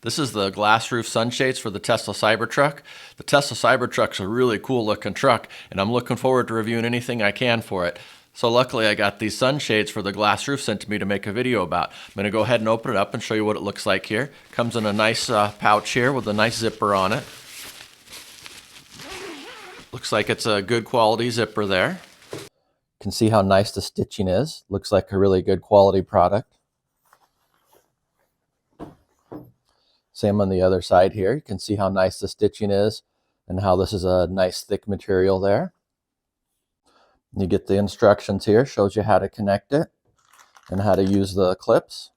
This is the glass roof sunshades for the Tesla Cybertruck. The Tesla Cybertruck's a really cool looking truck, and I'm looking forward to reviewing anything I can for it. So luckily I got these sunshades for the glass roof sent to me to make a video about. I'm going to go ahead and open it up and show you what it looks like here. Comes in a nice pouch here with a nice zipper on it. Looks like it's a good quality zipper there. You can see how nice the stitching is. Looks like a really good quality product. Same on the other side here. You can see how nice the stitching is and how this is a nice thick material there. You get the instructions here, shows you how to connect it and how to use the clips.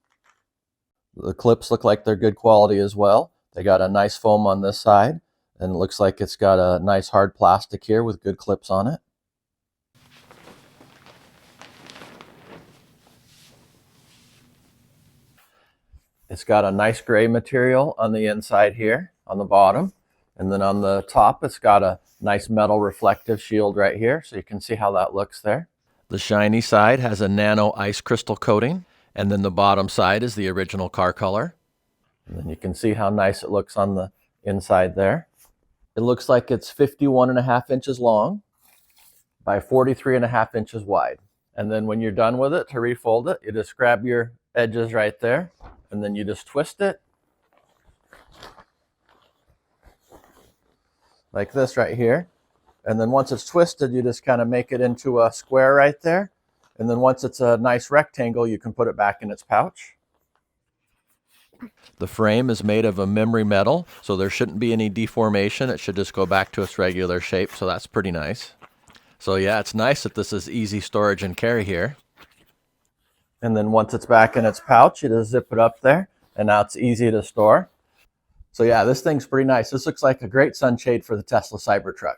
The clips look like they're good quality as well. They got a nice foam on this side, and it looks like it's got a nice hard plastic here with good clips on it. It's got a nice gray material on the inside here, on the bottom. And then on the top, it's got a nice metal reflective shield right here, so you can see how that looks there. The shiny side has a nano ice crystal coating, and then the bottom side is the original car color. And then you can see how nice it looks on the inside there. It looks like it's 51.5 inches long by 43.5 inches wide. And then when you're done with it, to refold it, you just grab your edges right there, and then you just twist it like this right here. And then once it's twisted, you just kind of make it into a square right there. And then once it's a nice rectangle, you can put it back in its pouch. The frame is made of a memory metal, so there shouldn't be any deformation. It should just go back to its regular shape, so that's pretty nice. So yeah, it's nice that this is easy storage and carry here. And then once it's back in its pouch, you just zip it up there, and now it's easy to store. So yeah, this thing's pretty nice. This looks like a great sunshade for the Tesla Cybertruck.